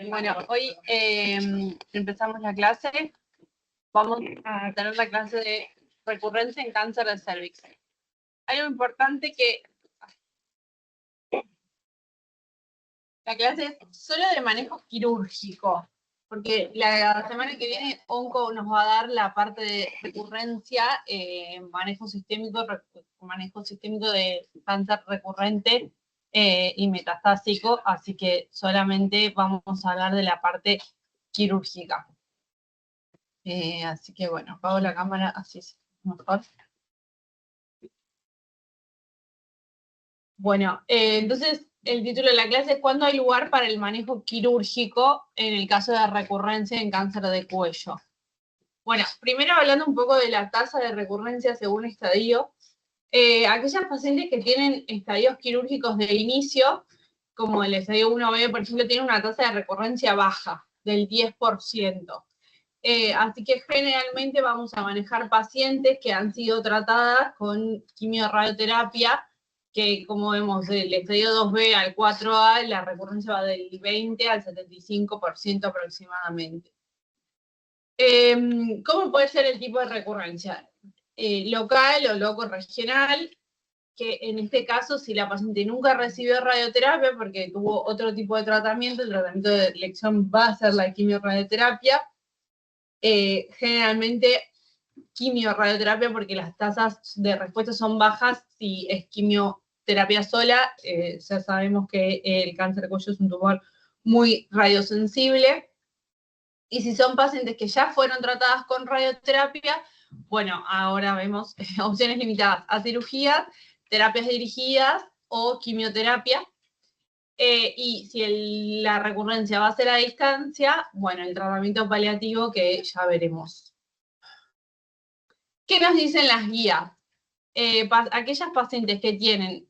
Bueno, hoy empezamos la clase. Vamos a tener la clase de recurrencia en cáncer de cervix. Hay algo importante que la clase es solo de manejo quirúrgico, porque la semana que viene Onco nos va a dar la parte de recurrencia, manejo sistémico de cáncer recurrente y metastásico, así que solamente vamos a hablar de la parte quirúrgica. Así que bueno, apago la cámara, así es mejor. Bueno, entonces el título de la clase es ¿cuándo hay lugar para el manejo quirúrgico en el caso de recurrencia en cáncer de cuello? Bueno, primero hablando un poco de la tasa de recurrencia según estadio, aquellas pacientes que tienen estadios quirúrgicos de inicio, como el estadio 1B, por ejemplo, tienen una tasa de recurrencia baja, del 10%. Así que generalmente vamos a manejar pacientes que han sido tratadas con quimioradioterapia, que como vemos del estadio 2B al 4A, la recurrencia va del 20 al 75% aproximadamente. ¿Cómo puede ser el tipo de recurrencia? Local o loco regional, que en este caso, si la paciente nunca recibió radioterapia porque tuvo otro tipo de tratamiento, el tratamiento de elección va a ser la quimioradioterapia. Generalmente quimioradioterapia porque las tasas de respuesta son bajas. Si es quimioterapia sola, ya sabemos que el cáncer de cuello es un tumor muy radiosensible. Y si son pacientes que ya fueron tratadas con radioterapia, bueno, ahora vemos opciones limitadas a cirugías, terapias dirigidas o quimioterapia. Y si la recurrencia va a ser a distancia, bueno, el tratamiento paliativo que ya veremos. ¿Qué nos dicen las guías? Aquellas pacientes que tienen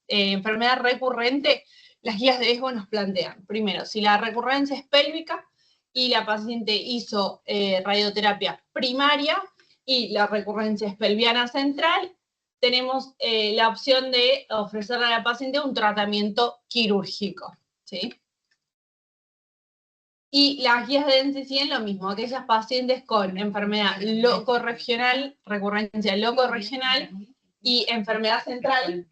enfermedad recurrente, las guías de ESGO nos plantean, primero, si la recurrencia es pélvica y la paciente hizo radioterapia primaria y la recurrencia es pelviana central, tenemos la opción de ofrecerle a la paciente un tratamiento quirúrgico, ¿sí? Y las guías de NCCN lo mismo, aquellas pacientes con enfermedad locorregional, recurrencia locorregional y enfermedad central,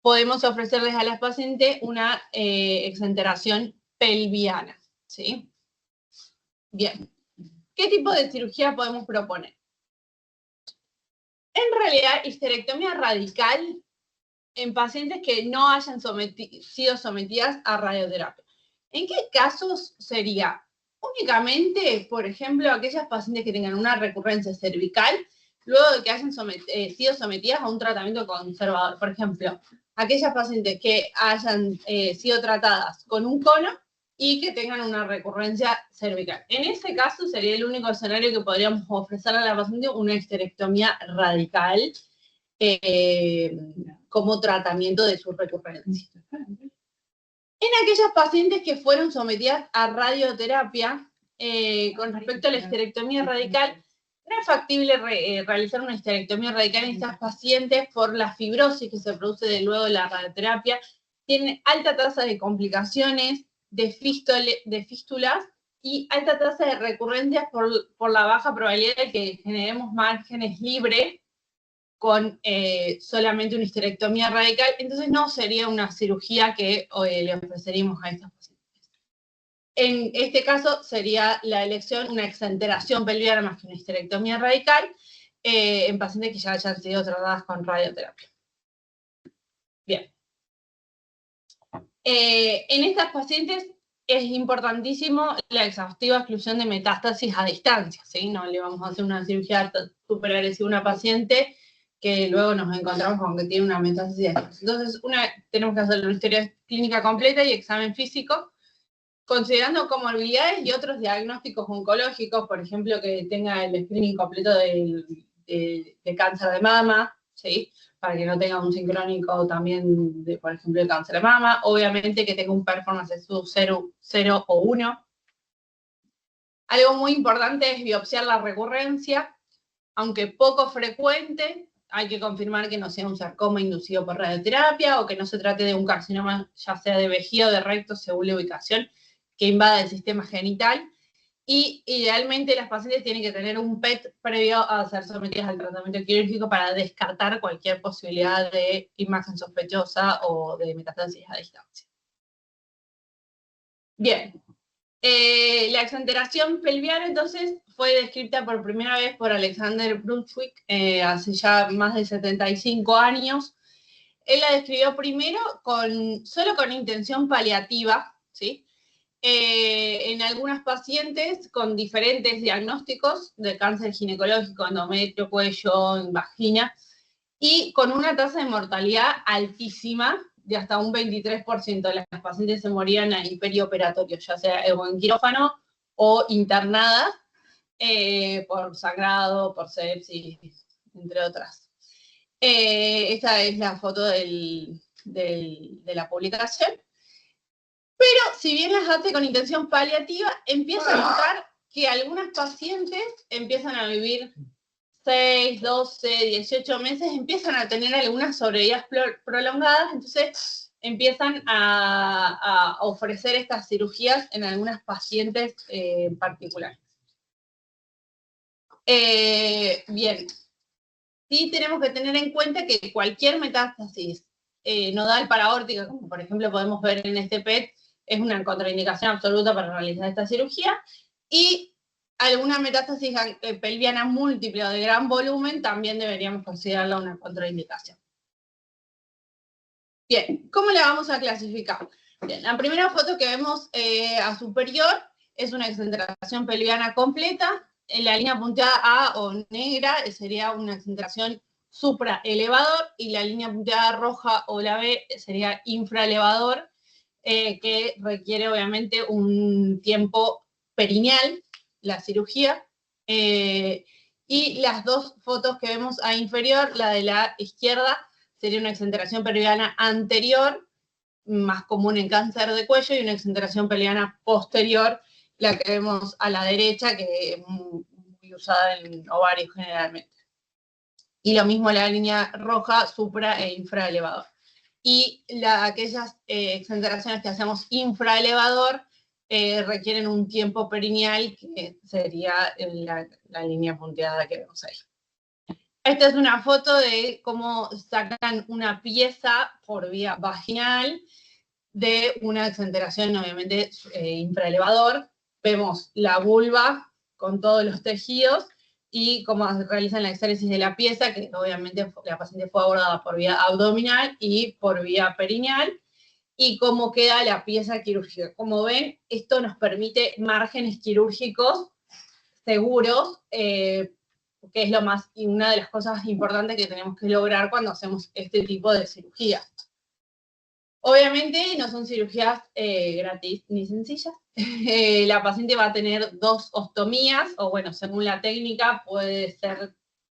podemos ofrecerles a las pacientes una exenteración pelviana, ¿sí? Bien. ¿Qué tipo de cirugía podemos proponer? En realidad, histerectomía radical en pacientes que no hayan sido sometidas a radioterapia. ¿En qué casos sería? Únicamente, por ejemplo, aquellas pacientes que tengan una recurrencia cervical, luego de que hayan sido sometidas a un tratamiento conservador. Por ejemplo, aquellas pacientes que hayan sido tratadas con un cono y que tengan una recurrencia cervical. En ese caso sería el único escenario que podríamos ofrecer a la paciente una histerectomía radical como tratamiento de su recurrencia. En aquellas pacientes que fueron sometidas a radioterapia, con respecto a la histerectomía radical, no es factible realizar una histerectomía radical en estas pacientes por la fibrosis que se produce luego de la radioterapia. Tienen alta tasa de complicaciones, de fístulas y alta tasa de recurrencias por la baja probabilidad de que generemos márgenes libres con solamente una histerectomía radical, entonces no sería una cirugía que le ofreceríamos a estas pacientes. En este caso sería la elección una exenteración pelviana más que una histerectomía radical en pacientes que ya hayan sido tratadas con radioterapia. Bien. En estas pacientes es importantísimo la exhaustiva exclusión de metástasis a distancia, ¿sí? No le vamos a hacer una cirugía súper agresiva a una paciente que luego nos encontramos con que tiene una metástasis a distancia. Entonces, tenemos que hacer una historia clínica completa y examen físico, considerando comorbilidades y otros diagnósticos oncológicos, por ejemplo, que tenga el screening completo de cáncer de mama, ¿sí? Para que no tenga un sincrónico también, por ejemplo, de cáncer de mama. Obviamente que tenga un performance de sub 0 o 1. Algo muy importante es biopsiar la recurrencia, aunque poco frecuente, hay que confirmar que no sea un sarcoma inducido por radioterapia o que no se trate de un carcinoma, ya sea de vejiga o de recto, según la ubicación, que invada el sistema genital. Y idealmente las pacientes tienen que tener un PET previo a ser sometidas al tratamiento quirúrgico para descartar cualquier posibilidad de imagen sospechosa o de metástasis a distancia. Bien. La exenteración pelviana, entonces, fue descrita por primera vez por Alexander Brunswick hace ya más de 75 años. Él la describió primero solo con intención paliativa, ¿sí? En algunas pacientes con diferentes diagnósticos de cáncer ginecológico, endometrio, cuello, vagina, y con una tasa de mortalidad altísima, de hasta un 23% de las pacientes se morían ahí perioperatorio, ya sea en quirófano o internadas por sangrado, por sepsis, entre otras. Esta es la foto de la publicación. Pero si bien las hace con intención paliativa, empieza a notar que algunas pacientes empiezan a vivir 6, 12, 18 meses, empiezan a tener algunas sobrevidas prolongadas, entonces empiezan a ofrecer estas cirugías en algunas pacientes en particular. Bien, sí tenemos que tener en cuenta que cualquier metástasis nodal paraórtica, como por ejemplo podemos ver en este PET, es una contraindicación absoluta para realizar esta cirugía, y alguna metástasis pelviana múltiple o de gran volumen también deberíamos considerarla una contraindicación. Bien, ¿cómo la vamos a clasificar? Bien, la primera foto que vemos a superior es una exenteración pelviana completa. En la línea punteada A o negra sería una exenteración supraelevador, y la línea punteada roja o la B sería infraelevador, que requiere obviamente un tiempo perineal, la cirugía. Y las dos fotos que vemos a inferior, la de la izquierda sería una exenteración pelviana anterior, más común en cáncer de cuello, y una exenteración pelviana posterior, la que vemos a la derecha, que es muy usada en ovarios generalmente. Y lo mismo la línea roja, supra e infraelevador. Y aquellas exenteraciones que hacemos infraelevador requieren un tiempo perineal, que sería la línea punteada que vemos ahí. Esta es una foto de cómo sacan una pieza por vía vaginal de una exenteración, obviamente, infraelevador. Vemos la vulva con todos los tejidos y cómo realizan la exéresis de la pieza, que obviamente la paciente fue abordada por vía abdominal y por vía perineal, y cómo queda la pieza quirúrgica. Como ven, esto nos permite márgenes quirúrgicos seguros, que es una de las cosas importantes que tenemos que lograr cuando hacemos este tipo de cirugía. Obviamente no son cirugías gratis ni sencillas. La paciente va a tener 2 ostomías, o bueno, según la técnica puede ser,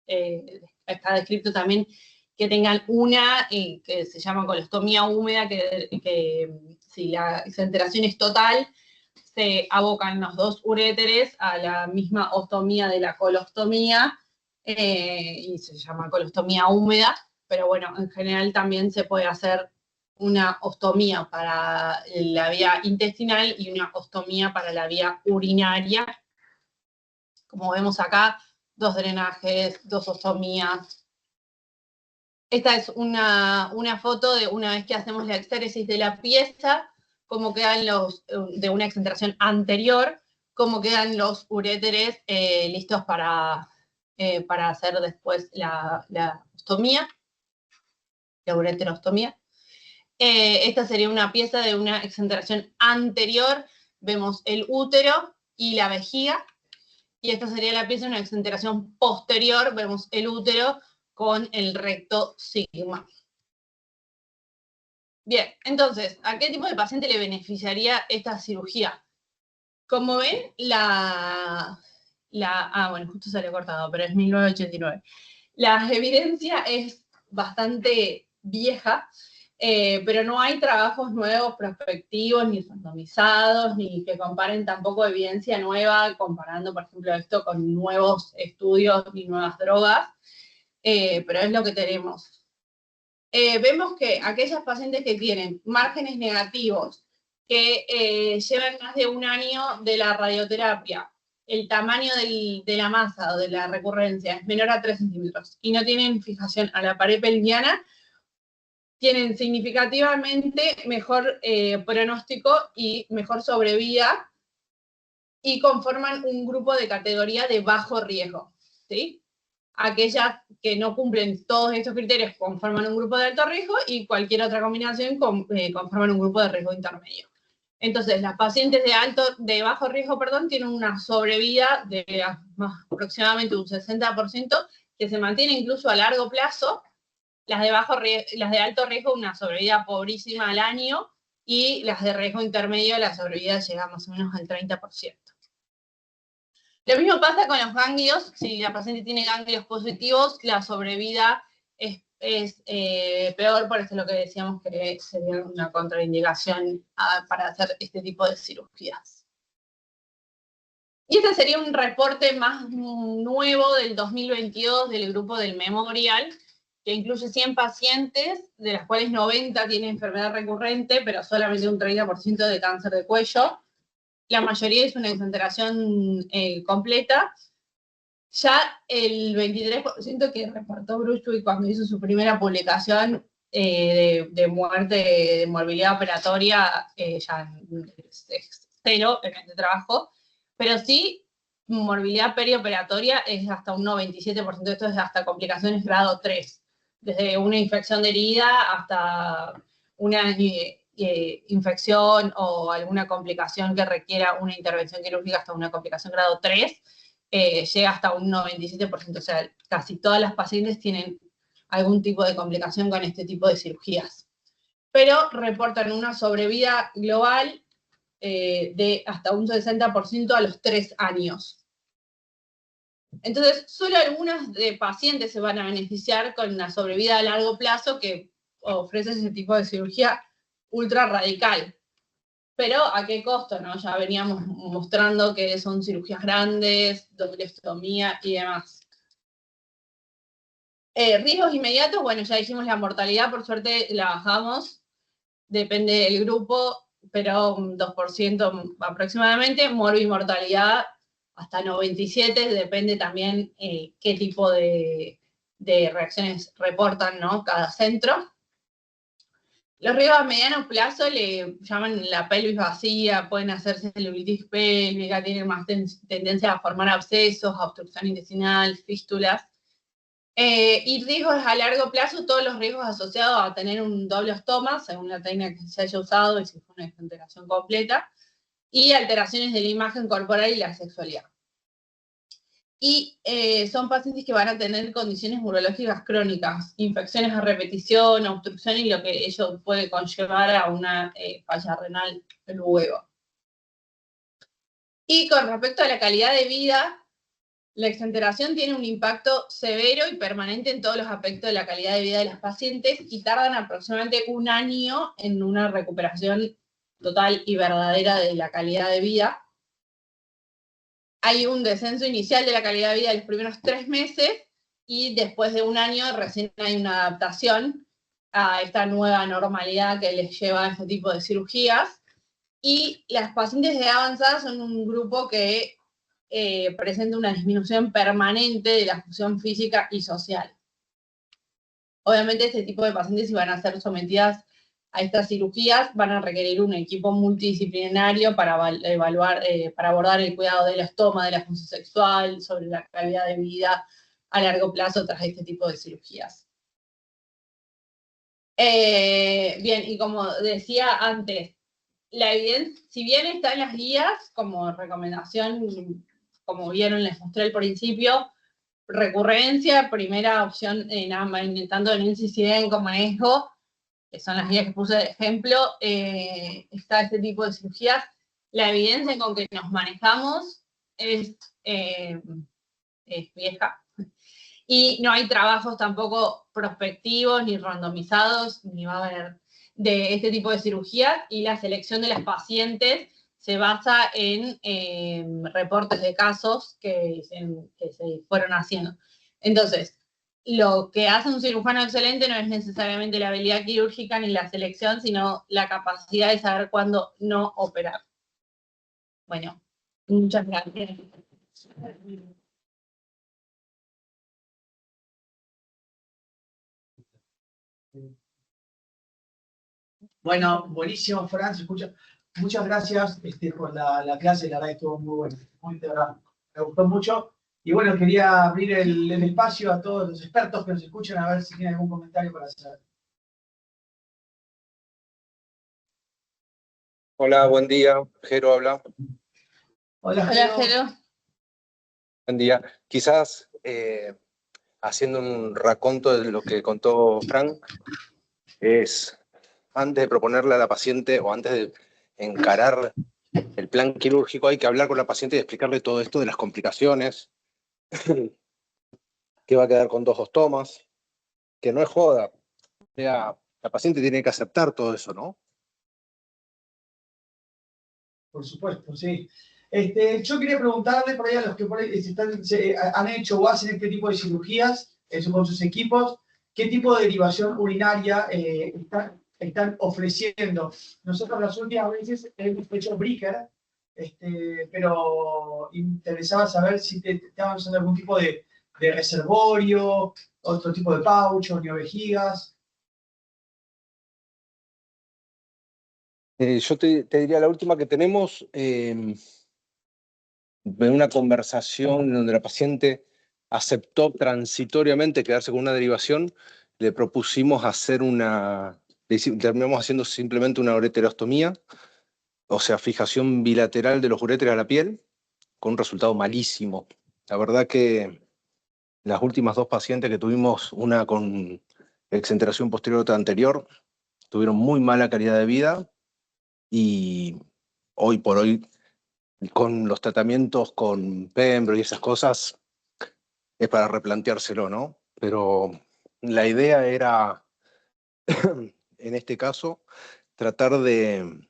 está descrito también que tengan una que se llama colostomía húmeda, que si la exenteración es total, se abocan los 2 uréteres a la misma ostomía de la colostomía, y se llama colostomía húmeda, pero bueno, en general también se puede hacer una ostomía para la vía intestinal y una ostomía para la vía urinaria. Como vemos acá, 2 drenajes, 2 ostomías. Esta es una foto de una vez que hacemos la exéresis de la pieza, cómo quedan de una exenteración anterior, cómo quedan los uréteres listos para hacer después la ostomía, la ureterostomía. Esta sería una pieza de una exenteración anterior. Vemos el útero y la vejiga. Y esta sería la pieza de una exenteración posterior. Vemos el útero con el recto sigma. Bien, entonces, ¿a qué tipo de paciente le beneficiaría esta cirugía? Como ven, bueno, justo salió cortado, pero es 1989. La evidencia es bastante vieja, pero no hay trabajos nuevos, prospectivos, ni randomizados, ni que comparen tampoco evidencia nueva, comparando, por ejemplo, esto con nuevos estudios ni nuevas drogas. pero es lo que tenemos. Vemos que aquellas pacientes que tienen márgenes negativos, que llevan más de un año de la radioterapia, el tamaño de la masa o de la recurrencia es menor a 3 centímetros y no tienen fijación a la pared pelviana, tienen significativamente mejor pronóstico y mejor sobrevida y conforman un grupo de categoría de bajo riesgo, ¿sí? Aquellas que no cumplen todos estos criterios conforman un grupo de alto riesgo y cualquier otra combinación conforman un grupo de riesgo intermedio. Entonces, las pacientes de bajo riesgo, tienen una sobrevida de aproximadamente un 60%, que se mantiene incluso a largo plazo. Las de alto riesgo, una sobrevida pobrísima al año, y las de riesgo intermedio, la sobrevida llega más o menos al 30%. Lo mismo pasa con los ganglios. Si la paciente tiene ganglios positivos, la sobrevida es peor, por eso es lo que decíamos que sería una contraindicación para hacer este tipo de cirugías. Y este sería un reporte más nuevo del 2022 del grupo del Memorial, que incluye 100 pacientes, de las cuales 90 tienen enfermedad recurrente, pero solamente un 30% de cáncer de cuello. La mayoría es una exenteración completa. Ya el 23% que reportó Bruchwick cuando hizo su primera publicación de muerte, de morbilidad operatoria, ya es cero en este trabajo, pero sí, morbilidad perioperatoria es hasta un 97%, esto es hasta complicaciones grado 3, desde una infección de herida hasta una infección o alguna complicación que requiera una intervención quirúrgica hasta una complicación grado 3, llega hasta un 97%, o sea, casi todas las pacientes tienen algún tipo de complicación con este tipo de cirugías. Pero reportan una sobrevida global de hasta un 60% a los 3 años. Entonces, solo algunas de pacientes se van a beneficiar con una sobrevida a largo plazo que ofrece ese tipo de cirugía ultra radical. Pero ¿a qué costo, no? Ya veníamos mostrando que son cirugías grandes, doblestomía y demás. Riesgos inmediatos, bueno, ya dijimos la mortalidad, por suerte la bajamos, depende del grupo, pero un 2% aproximadamente. Morbimortalidad hasta 97%, depende también qué tipo de reacciones reportan, ¿no?, cada centro. Los riesgos a mediano plazo le llaman la pelvis vacía, pueden hacerse celulitis pélvica, tienen más tendencia a formar abscesos, obstrucción intestinal, fístulas. Y riesgos a largo plazo, todos los riesgos asociados a tener un doble ostoma, según la técnica que se haya usado y si fue una desenteración completa, y alteraciones de la imagen corporal y la sexualidad. Y son pacientes que van a tener condiciones urológicas crónicas, infecciones a repetición, obstrucción y lo que ello puede conllevar a una falla renal luego. Y con respecto a la calidad de vida, la exenteración tiene un impacto severo y permanente en todos los aspectos de la calidad de vida de las pacientes y tardan aproximadamente un año en una recuperación total y verdadera de la calidad de vida. Hay un descenso inicial de la calidad de vida de los primeros 3 meses y después de un año recién hay una adaptación a esta nueva normalidad que les lleva a este tipo de cirugías. Y las pacientes de edad avanzada son un grupo que presenta una disminución permanente de la función física y social. Obviamente este tipo de pacientes, si van a ser sometidas a estas cirugías, van a requerir un equipo multidisciplinario para evaluar, para abordar el cuidado del estoma, de la función sexual, sobre la calidad de vida a largo plazo tras este tipo de cirugías. Bien, y como decía antes, la evidencia, si bien está en las guías como recomendación, como vieron, les mostré al principio, recurrencia, primera opción, tanto en NCCN como en ESGO, que son las guías que puse de ejemplo, está este tipo de cirugías. La evidencia con que nos manejamos es vieja. Y no hay trabajos tampoco prospectivos, ni randomizados, ni va a haber de este tipo de cirugías, y la selección de las pacientes se basa en reportes de casos que se fueron haciendo. Entonces, lo que hace un cirujano excelente no es necesariamente la habilidad quirúrgica ni la selección, sino la capacidad de saber cuándo no operar. Bueno, muchas gracias. Bueno, buenísimo, Fran, se escucha. Muchas gracias por la clase, la verdad que estuvo muy buena, muy de verdad, me gustó mucho. Y bueno, quería abrir el espacio a todos los expertos que nos escuchan, a ver si tienen algún comentario para hacer. Hola, buen día. Jero habla. Hola, Hola, Jero. Jero. Buen día. Quizás haciendo un raconto de lo que contó Fran, es antes de proponerle a la paciente o antes de encarar el plan quirúrgico, hay que hablar con la paciente y explicarle todo esto de las complicaciones, que va a quedar con 2 ostomas, que no es joda. O sea, la paciente tiene que aceptar todo eso, ¿no? Por supuesto, sí. Yo quería preguntarle por ahí a los que por ahí han hecho o hacen este tipo de cirugías con sus equipos, ¿qué tipo de derivación urinaria están ofreciendo? Nosotros las últimas veces hemos hecho Bricker, pero interesaba saber si te estaban usando algún tipo de reservorio, otro tipo de pouch o vejigas. Yo te diría la última que tenemos, de una conversación donde la paciente aceptó transitoriamente quedarse con una derivación, le propusimos hacer terminamos haciendo simplemente una ureterostomía, o sea, fijación bilateral de los uréteres a la piel, con un resultado malísimo. La verdad que las últimas 2 pacientes que tuvimos, una con exenteración posterior y otra anterior, tuvieron muy mala calidad de vida y hoy por hoy, con los tratamientos con Pembro y esas cosas, es para replanteárselo, ¿no? Pero la idea era, en este caso, tratar de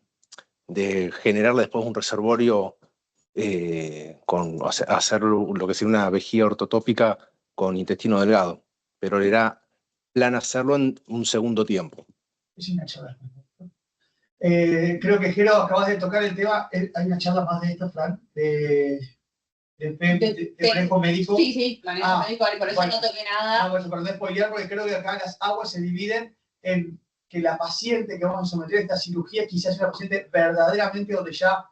generarle después un reservorio, hacer lo que sería una vejiga ortotópica con intestino delgado, pero era plan hacerlo en un segundo tiempo. Es una charla. Creo que, Jero, acabas de tocar el tema. Hay una charla más de esto, Fran, de manejo médico. Sí, manejo médico, y por eso bueno, no toqué nada. No, bueno, para no spoilear, porque creo que acá las aguas se dividen en que la paciente que vamos a someter a esta cirugía quizás es una paciente verdaderamente donde ya,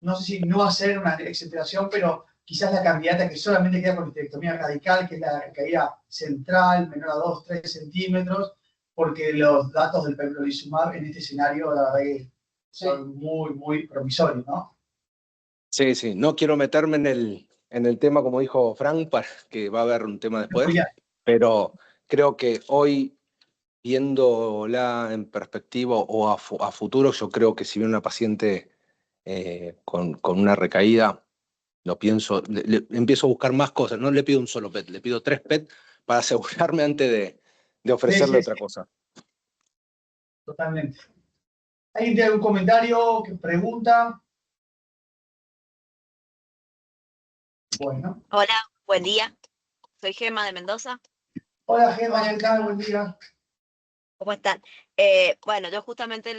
no sé si no hacer una exenteración, pero quizás la candidata que solamente queda con histerectomía radical, que es la caída central, menor a 2-3 centímetros, porque los datos del pembrolizumab en este escenario, la verdad que son muy, muy promisorios, ¿no? Sí, sí, no quiero meterme en el tema, como dijo Frank, que va a haber un tema después, pero creo que hoy, viéndola en perspectiva o a futuro, yo creo que si viene una paciente con una recaída, lo pienso, empiezo a buscar más cosas, no le pido un solo PET, le pido 3 PET para asegurarme antes de ofrecerle otra cosa. Totalmente. ¿Alguien tiene algún comentario, que pregunta? Bueno. Hola, buen día. Soy Gema de Mendoza. Hola, Gemma, ¿qué tal? Buen día. ¿Cómo están? Bueno, yo justamente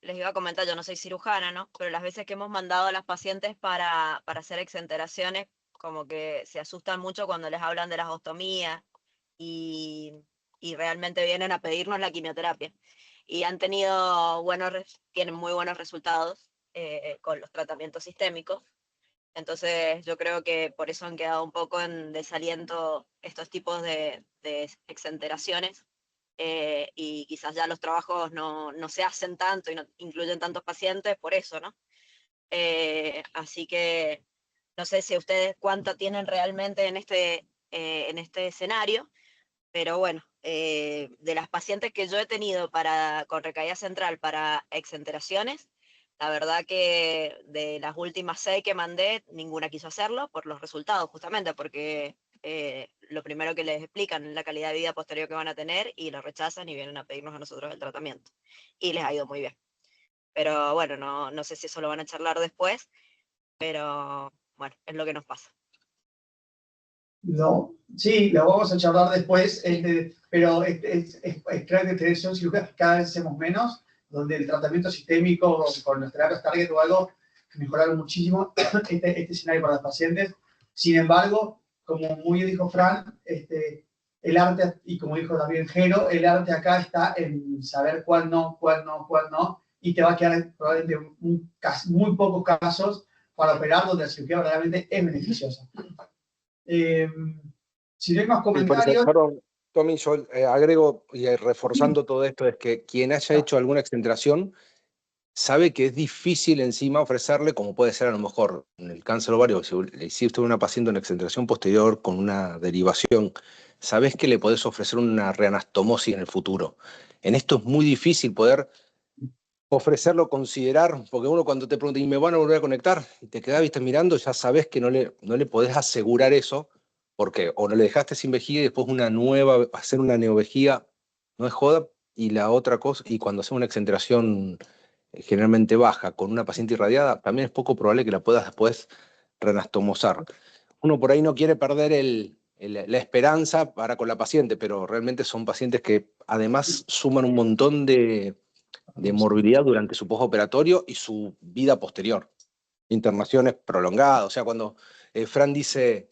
les iba a comentar, yo no soy cirujana, ¿no? Pero las veces que hemos mandado a las pacientes para hacer exenteraciones, como que se asustan mucho cuando les hablan de las ostomías y, y realmente vienen a pedirnos la quimioterapia. Y han tenido tienen muy buenos resultados con los tratamientos sistémicos. Entonces yo creo que por eso han quedado un poco en desaliento estos tipos de exenteraciones y quizás ya los trabajos no se hacen tanto y no incluyen tantos pacientes por eso, ¿no? Así que no sé si ustedes cuánto tienen realmente en este escenario, pero bueno, de las pacientes que yo he tenido con recaída central para exenteraciones, la verdad que de las últimas 6 que mandé, ninguna quiso hacerlo por los resultados, justamente porque lo primero que les explican es la calidad de vida posterior que van a tener y lo rechazan y vienen a pedirnos a nosotros el tratamiento. Y les ha ido muy bien. Pero bueno, no sé si eso lo van a charlar después, pero bueno, es lo que nos pasa. No, sí, lo vamos a charlar después, pero creo que son cirugías que cada vez hacemos menos, donde el tratamiento sistémico con los terapias target o algo mejoraron muchísimo este escenario para los pacientes. Sin embargo, como muy bien dijo Fran, el arte, y como dijo también Jero, el arte acá está en saber cuál no, y te va a quedar probablemente muy pocos casos para operar donde la cirugía verdaderamente es beneficiosa. Si no hay más comentarios... Perdón, Tommy, yo agrego, y reforzando todo esto, es que quien haya hecho alguna exenteración sabe que es difícil encima ofrecerle, como puede ser a lo mejor en el cáncer ovario, si le hiciste a una paciente una exenteración posterior con una derivación, sabes que le podés ofrecer una reanastomosis en el futuro. En esto es muy difícil poder ofrecerlo, considerar, porque uno cuando te pregunta, ¿y me van a volver a conectar? Y te quedás, viste, mirando, ya sabes que no le podés asegurar eso, porque o no le dejaste sin vejiga y después una nueva, hacer una neovejiga, no es joda, y la otra cosa, y cuando hacemos una exenteración generalmente baja con una paciente irradiada, también es poco probable que la puedas después renastomosar. Uno por ahí no quiere perder la esperanza para con la paciente, pero realmente son pacientes que además suman un montón de morbilidad durante su postoperatorio y su vida posterior. Internaciones prolongadas, o sea, cuando Fran dice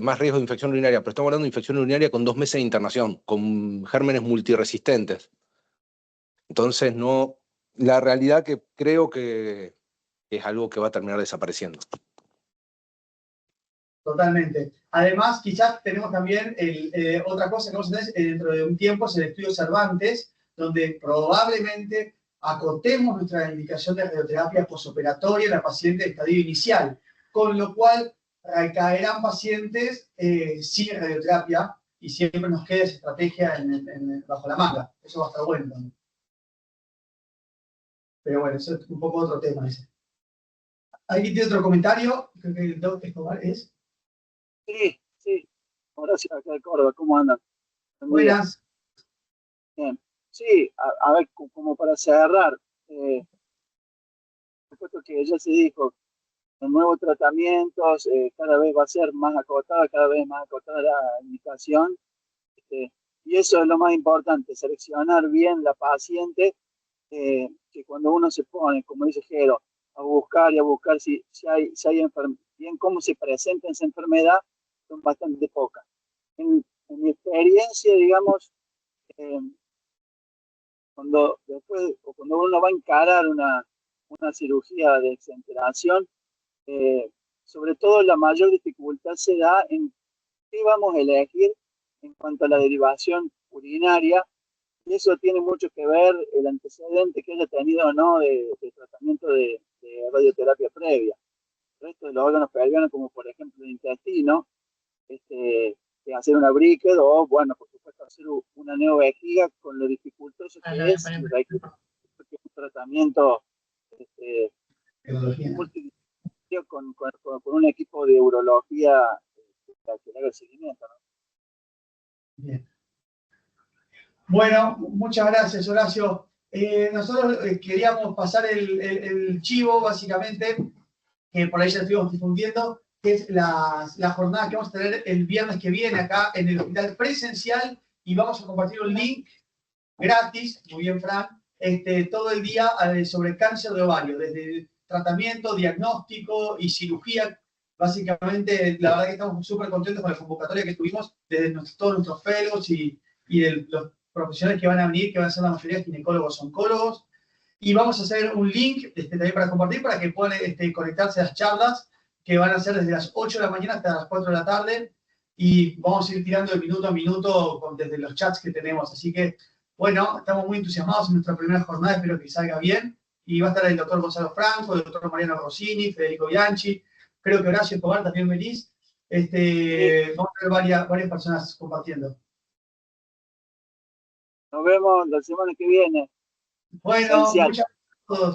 más riesgo de infección urinaria, pero estamos hablando de infección urinaria con 2 meses de internación, con gérmenes multiresistentes. Entonces, no, la realidad que creo que es algo que va a terminar desapareciendo. Totalmente. Además, quizás tenemos también otra cosa que vamos a tener dentro de un tiempo, es el estudio Cervantes, donde probablemente acotemos nuestra indicación de radioterapia posoperatoria en la paciente de estadio inicial, con lo cual recaerán pacientes sin radioterapia y siempre nos queda esa estrategia bajo la manga. Eso va a estar bueno también. Pero bueno, eso es un poco otro tema ese. ¿Alguien tiene otro comentario? Creo que el doctor Escobar es... Sí. Gracias, acá de Córdoba, ¿cómo andan? Buenas. Bien. Sí, a ver, como para cerrar, supuesto que ya se dijo, los nuevos tratamientos cada vez va a ser más acotada, cada vez más acotada la indicación, y eso es lo más importante, seleccionar bien la paciente, que cuando uno se pone, como dice Jero, a buscar si hay bien cómo se presenta esa enfermedad, son bastante pocas. En mi experiencia, digamos, cuando uno va a encarar una cirugía de exenteración, sobre todo la mayor dificultad se da en qué vamos a elegir en cuanto a la derivación urinaria, y eso tiene mucho que ver el antecedente que haya tenido o no de tratamiento de radioterapia previa. El resto de los órganos pelvianos, como por ejemplo el intestino, hacer una briquet o, bueno, por supuesto, hacer una neovejiga con lo dificultoso que es, y requiere un tratamiento multidisciplinario con un equipo de urología que le haga el seguimiento, ¿no? Bien. Bueno, muchas gracias, Horacio. Nosotros queríamos pasar el chivo, básicamente, que por ahí ya estuvimos difundiendo, que es la jornada que vamos a tener el viernes que viene acá en el hospital presencial, y vamos a compartir un link gratis, muy bien, Fran, todo el día sobre cáncer de ovario, desde tratamiento, diagnóstico y cirugía. Básicamente, la verdad que estamos súper contentos con la convocatoria que tuvimos desde todos nuestros fellows y de los profesionales que van a venir, que van a ser la mayoría ginecólogos, oncólogos. Y vamos a hacer un link también para compartir, para que puedan conectarse a las charlas, que van a ser desde las 8 de la mañana hasta las 4 de la tarde. Y vamos a ir tirando de minuto a minuto desde los chats que tenemos. Así que, bueno, estamos muy entusiasmados en nuestra primera jornada, espero que salga bien. Y va a estar el doctor Gonzalo Franco, el doctor Mariano Rossini, Federico Bianchi, creo que Horacio Escobar también venís. Vamos a ver varias personas compartiendo. Nos vemos la semana que viene. Bueno, muchas gracias a todos.